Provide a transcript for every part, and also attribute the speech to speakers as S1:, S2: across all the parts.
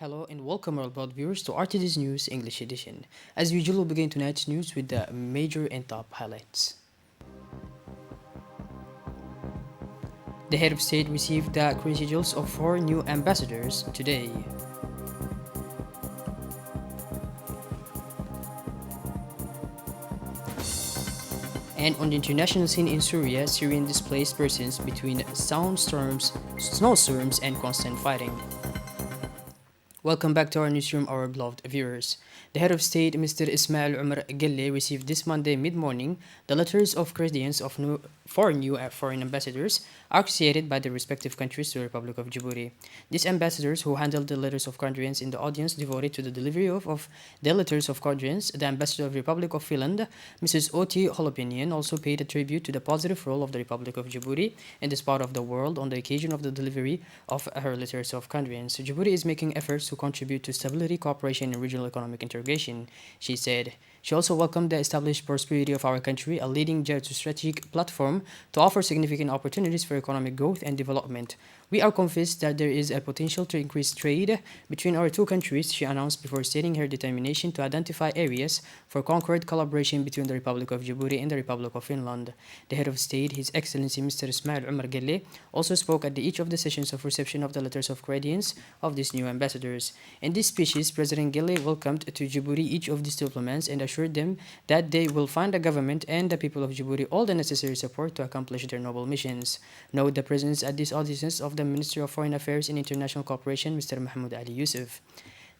S1: Hello and welcome our world viewers to RTD's News English edition. As usual, we'll begin tonight's news with the major and top highlights. The head of state received the credentials of 4 new ambassadors today. And on the international scene in Syria, Syrian displaced persons between snowstorms, and constant fighting. Welcome back to our newsroom, our beloved viewers. The head of state, Mr. Ismail Omar Gelle, received this Monday mid-morning the letters of credence of 4 new foreign ambassadors associated by the respective countries to the Republic of Djibouti. These ambassadors, who handled the letters of credence in the audience devoted to the delivery of the letters of credence, the ambassador of the Republic of Finland, Mrs. Oti Holopinian, also paid a tribute to the positive role of the Republic of Djibouti in this part of the world on the occasion of the delivery of her letters of credence. Djibouti is making efforts to contribute to stability, cooperation, and regional economic integration, she said. She also welcomed the established prosperity of our country, a leading geostrategic platform to offer significant opportunities for economic growth and development. We are convinced that there is a potential to increase trade between our two countries, she announced before stating her determination to identify areas for concrete collaboration between the Republic of Djibouti and the Republic of Finland. The head of state, His Excellency Mr. Ismail Omar Gelle, also spoke at each of the sessions of reception of the letters of credence of these new ambassadors. In this speeches, President Gelle welcomed to Djibouti each of these diplomats and assured them that they will find the government and the people of Djibouti all the necessary support to accomplish their noble missions. Note the presence at these audiences of the Minister of Foreign Affairs and International Cooperation, Mr. Mahmoud Ali Yusuf.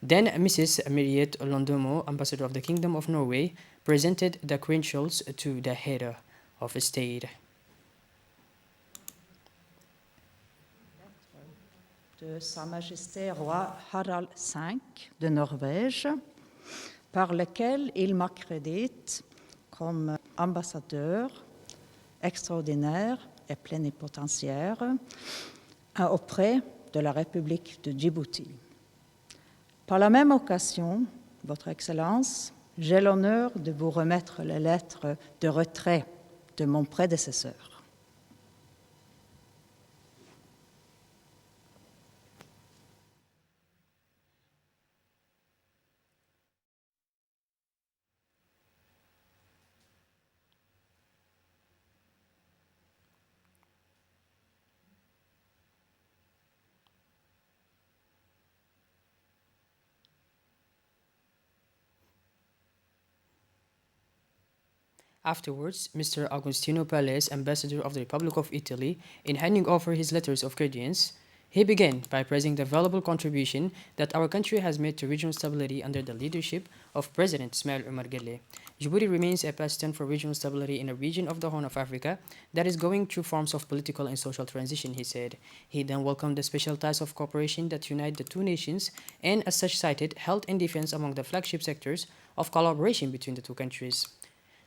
S1: Then Mrs. Miriet Londomo, Ambassador of the Kingdom of Norway, presented the credentials to the head of state.
S2: De Sa Majesté Roi Harald V de Norvège, par lequel il m'accrédite comme ambassadeur extraordinaire et plénipotentiaire auprès de la République de Djibouti. Par la même occasion, Votre Excellence, j'ai l'honneur de vous remettre les lettres de retrait de mon prédécesseur.
S1: Afterwards, Mr. Agostino Pales, Ambassador of the Republic of Italy, in handing over his letters of credence, he began by praising the valuable contribution that our country has made to regional stability under the leadership of President Ismail Omar Gelle. Djibouti remains a bastion for regional stability in a region of the Horn of Africa that is going through forms of political and social transition, he said. He then welcomed the special ties of cooperation that unite the two nations and, as such, cited health and defense among the flagship sectors of collaboration between the two countries.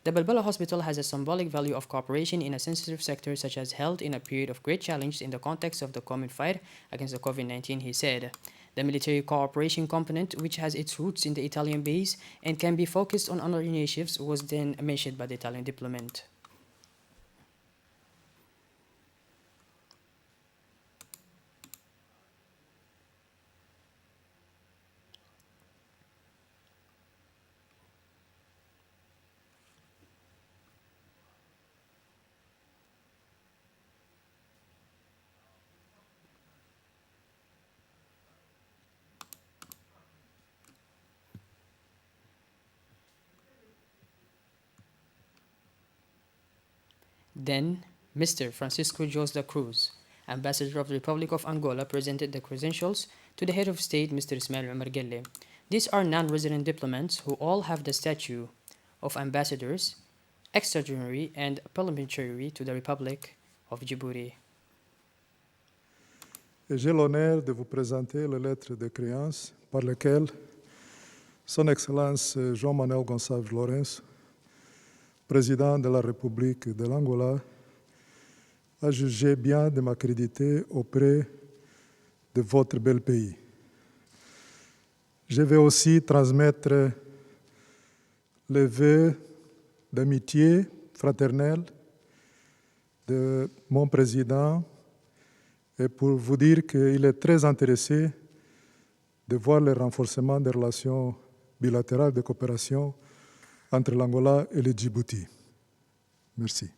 S1: The Balbala Hospital has a symbolic value of cooperation in a sensitive sector such as health in a period of great challenge in the context of the common fight against the COVID-19, he said. The military cooperation component, which has its roots in the Italian base and can be focused on other initiatives, was then mentioned by the Italian diplomat. Then, Mr. Francisco Jose da Cruz, Ambassador of the Republic of Angola, presented the credentials to the head of state, Mr. Ismail Omar Gelle. These are non-resident diplomats who all have the statute of ambassadors, extraordinary and parliamentary to the Republic of Djibouti.
S3: J'ai l'honneur de vous présenter les lettres de créance par lesquelles Son Excellence João Gonçalves Lourenço, président de la République de l'Angola, a jugé bien de m'accréditer auprès de votre bel pays. Je vais aussi transmettre les vœux d'amitié fraternelle de mon président et pour vous dire qu'il est très intéressé de voir le renforcement des relations bilatérales de coopération entre l'Angola et le Djibouti. Merci.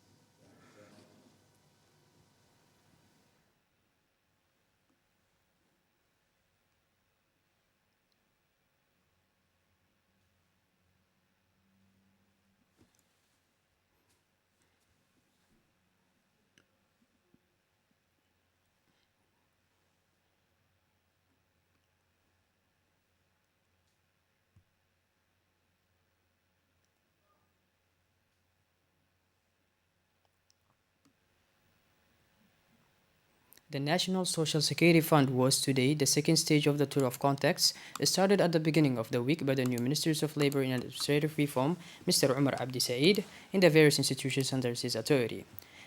S1: The National Social Security Fund was today the second stage of the tour of contacts started at the beginning of the week by the new Ministers of Labor and Administrative Reform, Mr. Umar Abdi Said, in the various institutions under his authority.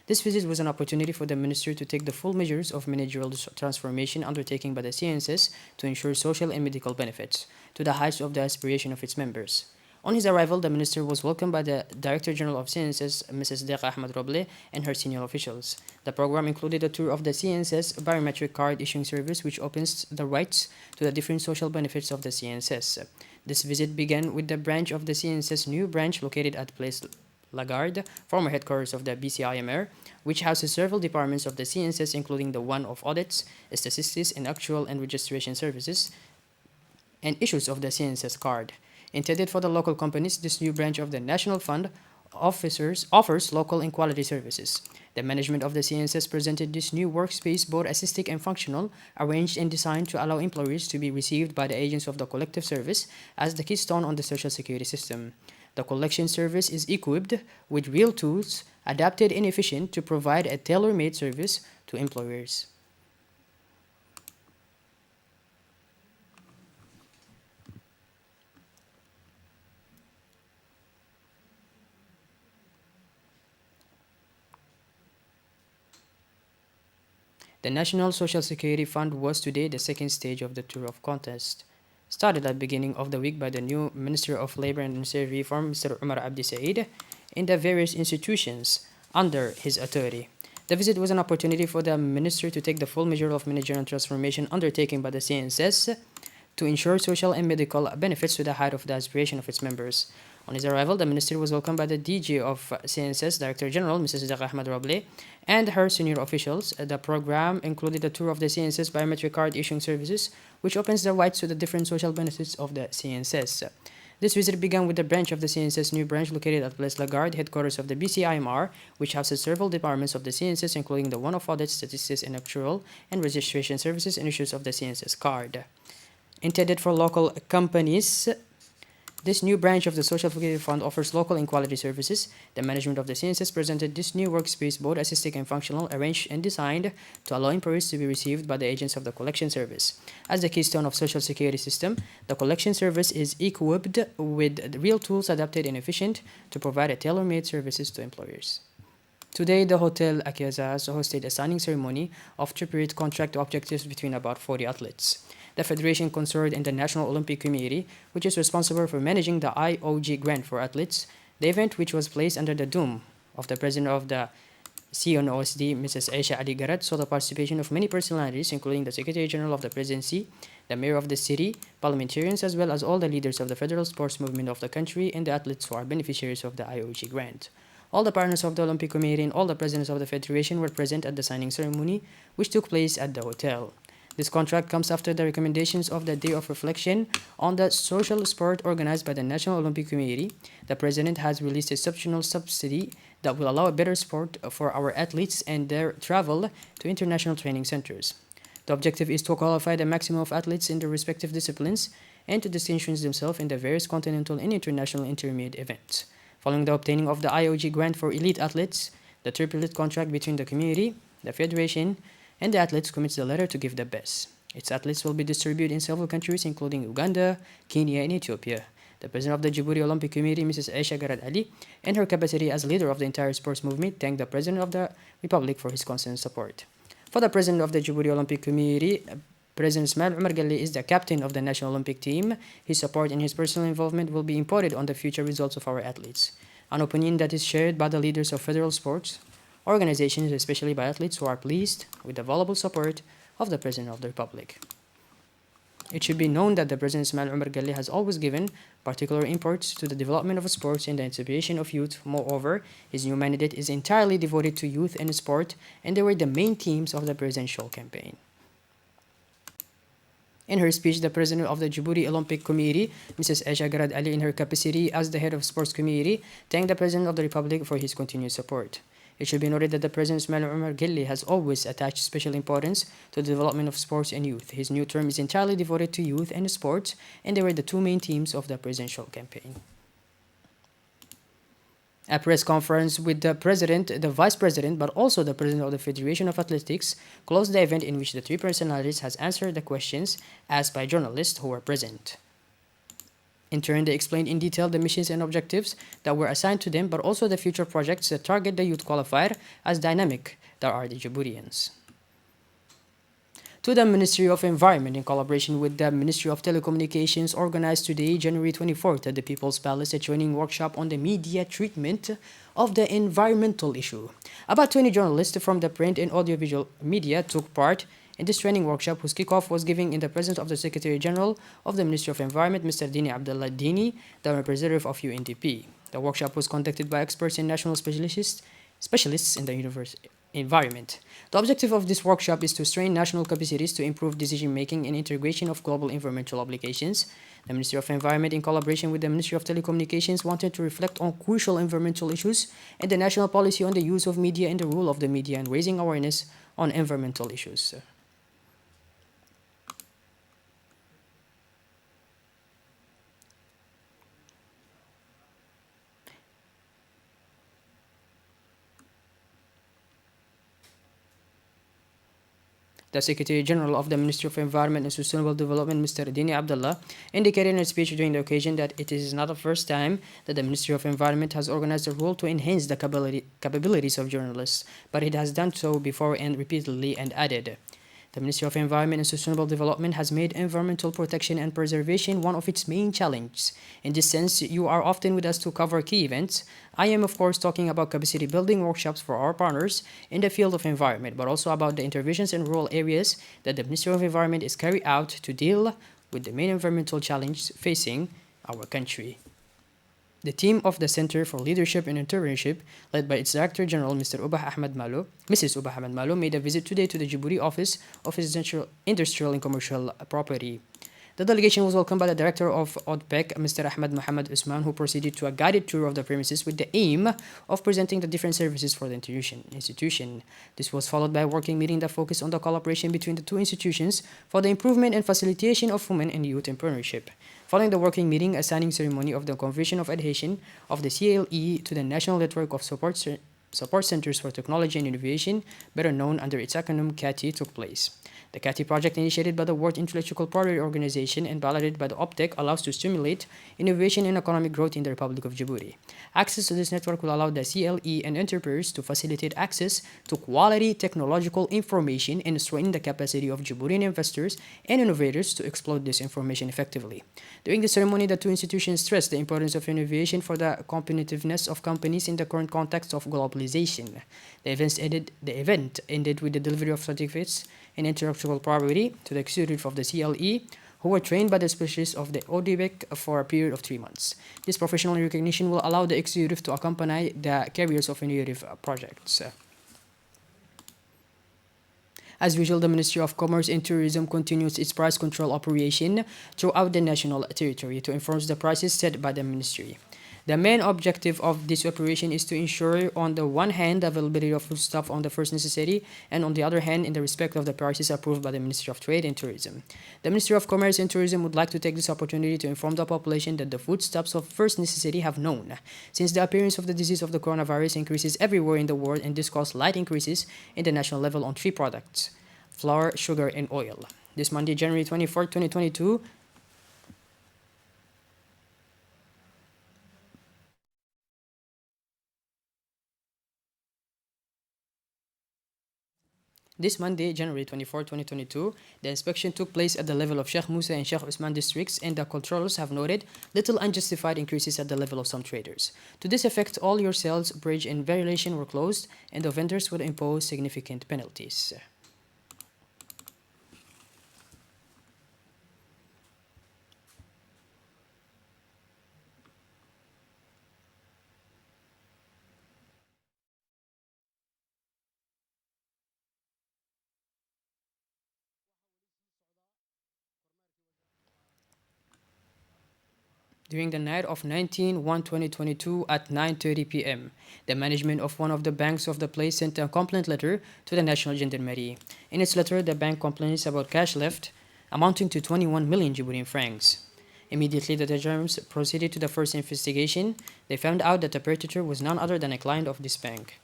S1: This visit was an opportunity for the minister to take the full measures of managerial transformation undertaken by the CNSS to ensure social and medical benefits to the heights of the aspiration of its members. On his arrival, the minister was welcomed by the Director General of CNSS, Mrs. Deqa Ahmed Roble, and her senior officials. The program included a tour of the CNSS biometric card issuing service, which opens the rights to the different social benefits of the CNSS. This visit began with the branch of the CNSS new branch located at Place Lagarde, former headquarters of the BCIMR, which houses several departments of the CNSS, including the one of audits, statistics, and actual and registration services, and issues of the CNSS card. Intended for the local companies, this new branch of the National Fund offers local and quality services. The management of the CNSS presented this new workspace both assistic and functional, arranged and designed to allow employees to be received by the agents of the collective service as the keystone on the social security system. The collection service is equipped with real tools, adapted and efficient to provide a tailor-made service to employers. The National Social Security Fund was today the second stage of the tour of contest, started at the beginning of the week by the new Minister of Labor and Administrative Reform, Mr. Umar Abdi Said, in the various institutions under his authority. The visit was an opportunity for the minister to take the full measure of managerial transformation undertaken by the CNSS to ensure social and medical benefits to the height of the aspiration of its members. On his arrival, the minister was welcomed by the DG of CNSS, Director General, Mrs. Deqa Ahmed Roble, and her senior officials. The program included a tour of the CNSS biometric card issuing services, which opens the rights to the different social benefits of the CNSS. This visit began with the branch of the CNSS new branch located at Place Lagarde, headquarters of the BCIMR, which houses several departments of the CNSS, including the one of audit, statistics, and actual and registration services and issues of the CNSS card. Intended for local companies, this new branch of the Social Security Fund offers local and quality services. The management of the CNSS presented this new workspace both assistic and functional, arranged and designed to allow employees to be received by the agents of the collection service. As the keystone of Social Security system, the collection service is equipped with real tools adapted and efficient to provide a tailor-made services to employers. Today, the Hotel Akiazaz hosted a signing ceremony of tripartite contract objectives between about 40 athletes. The Federation concerned in the National Olympic Committee, which is responsible for managing the IOG grant for athletes. The event, which was placed under the dome of the President of the CNOSD, Mrs. Aisha Ali Garat, saw the participation of many personalities, including the Secretary General of the Presidency, the Mayor of the city, parliamentarians, as well as all the leaders of the federal sports movement of the country and the athletes who are beneficiaries of the IOG grant. All the partners of the Olympic Committee and all the presidents of the Federation were present at the signing ceremony, which took place at the hotel. This contract comes after the recommendations of the Day of Reflection on the social sport organized by the National Olympic Committee. The President has released a exceptional subsidy that will allow a better sport for our athletes and their travel to international training centers. The objective is to qualify the maximum of athletes in their respective disciplines and to distinguish themselves in the various continental and international intermediate events. Following the obtaining of the IOG grant for elite athletes, the tripartite contract between the community, the Federation, and the athletes commits the letter to give the best. Its athletes will be distributed in several countries, including Uganda, Kenya, and Ethiopia. The president of the Djibouti Olympic Committee, Mrs. Aisha Garat Ali, in her capacity as leader of the entire sports movement, thanked the President of the Republic for his constant support. For the president of the Djibouti Olympic Committee, President Ismail Umar Galle is the captain of the National Olympic team. His support and his personal involvement will be important on the future results of our athletes, an opinion that is shared by the leaders of federal sports organizations, especially by athletes who are pleased with the valuable support of the President of the Republic. It should be known that the President Ismail Omar Guelleh has always given particular importance to the development of sports and the inspiration of youth. Moreover, his new mandate is entirely devoted to youth and sport, and they were the main themes of the presidential campaign. In her speech, the president of the Djibouti Olympic Committee, Mrs. Aisha Garad Ali, in her capacity as the head of sports committee, thanked the President of the Republic for his continued support. It should be noted that the President Ismail Omar Guelleh has always attached special importance to the development of sports and youth. His new term is entirely devoted to youth and sports, and they were the two main themes of the presidential campaign. A press conference with the President, the Vice President, but also the President of the Federation of Athletics closed the event, in which the three personalities has answered the questions asked by journalists who were present. In turn, they explained in detail the missions and objectives that were assigned to them, but also the future projects that target the youth qualifier as dynamic that are the Djiboutians. To the Ministry of Environment, in collaboration with the Ministry of Telecommunications, organized today, January 24th, at the People's Palace, a training workshop on the media treatment of the environmental issue. About 20 journalists from the print and audiovisual media took part in this training workshop, whose kickoff was given in the presence of the Secretary General of the Ministry of Environment, Mr. Dini Abdullah Dini, the representative of UNDP. The workshop was conducted by experts and national specialists in the environment. The objective of this workshop is to strain national capacities to improve decision-making and integration of global environmental obligations. The Ministry of Environment, in collaboration with the Ministry of Telecommunications, wanted to reflect on crucial environmental issues and the national policy on the use of media and the role of the media in raising awareness on environmental issues. The Secretary General of the Ministry of Environment and Sustainable Development, Mr. Dini Abdullah, indicated in a speech during the occasion that it is not the first time that the Ministry of Environment has organized a role to enhance the capabilities of journalists, but it has done so before and repeatedly, and added, the Ministry of Environment and Sustainable Development has made environmental protection and preservation one of its main challenges. In this sense, you are often with us to cover key events. I am, of course, talking about capacity building workshops for our partners in the field of environment, but also about the interventions in rural areas that the Ministry of Environment is carrying out to deal with the main environmental challenges facing our country. The team of the Center for Leadership and Entrepreneurship, led by its Director General, Mrs. Ubah Ahmed Malo, made a visit today to the Djibouti office of Industrial and Commercial Property. The delegation was welcomed by the Director of ODPEC, Mr. Ahmed Mohamed Usman, who proceeded to a guided tour of the premises with the aim of presenting the different services for the institution. This was followed by a working meeting that focused on the collaboration between the two institutions for the improvement and facilitation of women and youth entrepreneurship. Following the working meeting, a signing ceremony of the Convention of Adhesion of the CLE to the National Network of Support Centers for Technology and Innovation, better known under its acronym CATI, took place. The CATI project, initiated by the World Intellectual Property Organization and validated by the OPTEC, allows to stimulate innovation and economic growth in the Republic of Djibouti. Access to this network will allow the CLE and entrepreneurs to facilitate access to quality technological information and strengthen the capacity of Djiboutian investors and innovators to exploit this information effectively. During the ceremony, the two institutions stressed the importance of innovation for the competitiveness of companies in the current context of globalization. The event ended with the delivery of certificates in intellectual property to the executive of the CLE, who were trained by the specialists of the ODPEC for a period of 3 months. This professional recognition will allow the executive to accompany the carriers of innovative projects. As usual, the Ministry of Commerce and Tourism continues its price control operation throughout the national territory to enforce the prices set by the ministry. The main objective of this operation is to ensure, on the one hand, the availability of foodstuff on the first necessity, and on the other hand, in the respect of the prices approved by the Ministry of Trade and Tourism. The Ministry of Commerce and Tourism would like to take this opportunity to inform the population that the foodstuffs of first necessity have known, since the appearance of the disease of the coronavirus increases everywhere in the world, and this caused slight increases in the national level on 3 products: flour, sugar, and oil. This Monday, January 24, 2022, January 24, 2022, the inspection took place at the level of Sheikh Musa and Sheikh Usman districts, and the controllers have noted little unjustified increases at the level of some traders. To this effect, all your sales, bridge, and variation were closed, and the vendors would impose significant penalties. during the night of 19/1/2022 at 9:30 p.m. The management of one of the banks of the place sent a complaint letter to the National Gendarmerie. In its letter, the bank complains about cash left amounting to 21 million Djiboutian francs. Immediately, the gendarmes proceeded to the first investigation. They found out that the perpetrator was none other than a client of this bank.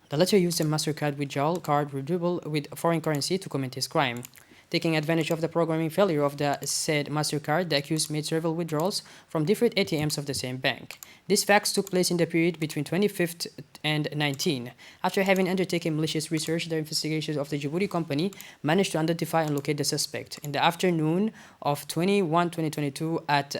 S1: The latter used a MasterCard withdrawal card redeemable with foreign currency to commit his crime. Taking advantage of the programming failure of the said MasterCard, the accused made several withdrawals from different ATMs of the same bank. These facts took place in the period between 25th and 19. After having undertaken malicious research, the investigators of the Djibouti company managed to identify and locate the suspect. In the afternoon of 21/2022 at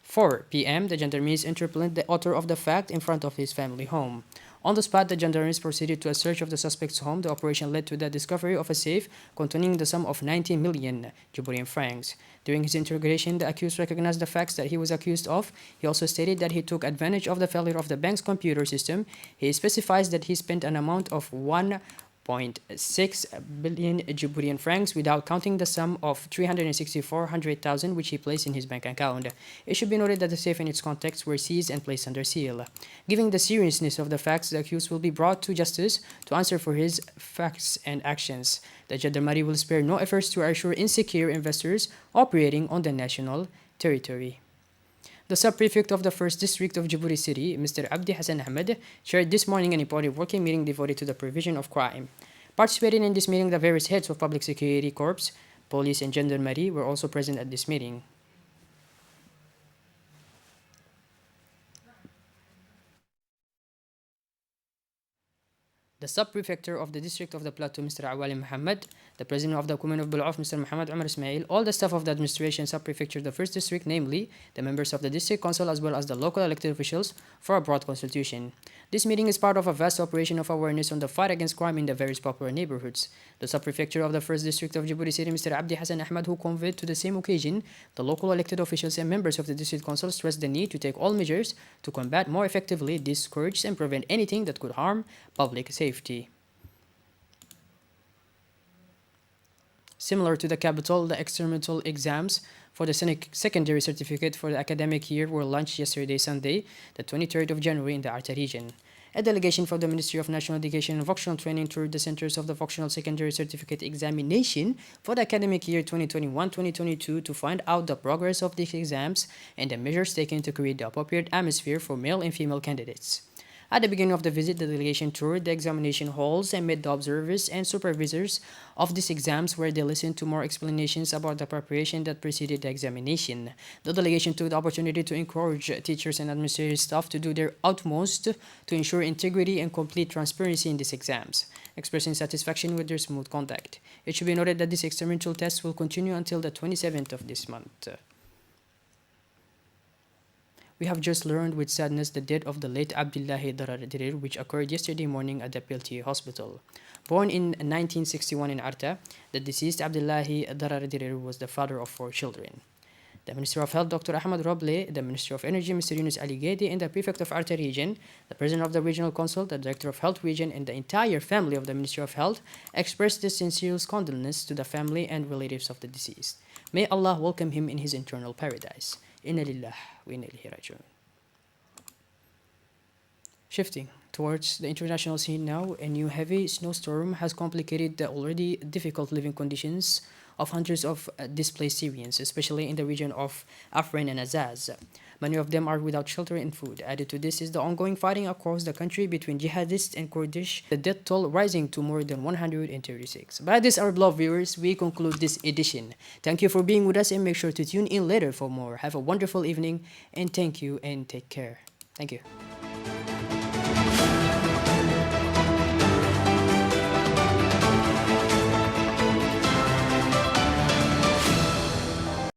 S1: 4 p.m., the gendarmes interpelled the author of the fact in front of his family home. On the spot, the gendarmes proceeded to a search of the suspect's home. The operation led to the discovery of a safe containing the sum of 19 million Djiboutian francs. During his interrogation, the accused recognized the facts that he was accused of. He also stated that he took advantage of the failure of the bank's computer system. He specifies that he spent an amount of 1.6 billion Djiboutian francs without counting the sum of 364,000 which he placed in his bank account. It should be noted that the safe and its contents were seized and placed under seal. Given the seriousness of the facts, the accused will be brought to justice to answer for his facts and actions. The Gendarmerie will spare no efforts to assure insecure investors operating on the national territory. The sub-prefect of the 1st District of Djibouti City, Mr. Abdi Hassan Ahmed, chaired this morning an important working meeting devoted to the prevention of crime. Participating in this meeting, the various heads of public security corps, police, and gendarmerie were also present at this meeting. The sub-prefecture of the district of the Plateau, Mr. Awali Mohammed, the president of the Commune of Bul'af, Mr. Mohammed Omar Ismail, all the staff of the administration sub-prefecture of the 1st district, namely the members of the district council as well as the local elected officials, for a broad consultation. This meeting is part of a vast operation of awareness on the fight against crime in the various popular neighborhoods. The sub-prefecture of the 1st district of Djibouti City, Mr. Abdi Hassan Ahmed, who conveyed to the same occasion, the local elected officials and members of the district council stressed the need to take all measures to combat more effectively this scourge and prevent anything that could harm public safety. Similar to the capital, the experimental exams for the secondary certificate for the academic year were launched yesterday, Sunday, the 23rd of January in the Arta region. A delegation from the Ministry of National Education and Vocational Training toured the centers of the vocational secondary certificate examination for the academic year 2021-2022 to find out the progress of these exams and the measures taken to create the appropriate atmosphere for male and female candidates. At the beginning of the visit, the delegation toured the examination halls and met the observers and supervisors of these exams, where they listened to more explanations about the preparation that preceded the examination. The delegation took the opportunity to encourage teachers and administrative staff to do their utmost to ensure integrity and complete transparency in these exams, expressing satisfaction with their smooth conduct. It should be noted that these experimental tests will continue until the 27th of this month. We have just learned with sadness the death of the late Abdullahi Darar Dirir, which occurred yesterday morning at the PLT hospital. Born in 1961 in Arta, the deceased Abdullahi Darar Dirir was the father of 4 children. The Minister of Health, Dr. Ahmad Roble, the Minister of Energy, Mr. Yunus Ali Gedi, and the Prefect of Arta Region, the President of the Regional Council, the Director of Health Region, and the entire family of the Ministry of Health expressed their sincerest condolences to the family and relatives of the deceased. May Allah welcome him in his eternal paradise. Inna lillah wa inna ilayhi raji'un. Shifting towards the international scene now, a new heavy snowstorm has complicated the already difficult living conditions of hundreds of displaced Syrians, especially in the region of Afrin and Azaz. Many of them are without shelter and food. Added to this is the ongoing fighting across the country between jihadists and Kurdish, the death toll rising to more than 136. By this, our beloved viewers, we conclude this edition. Thank you for being with us and make sure to tune in later for more. Have a wonderful evening and thank you and take care. Thank you.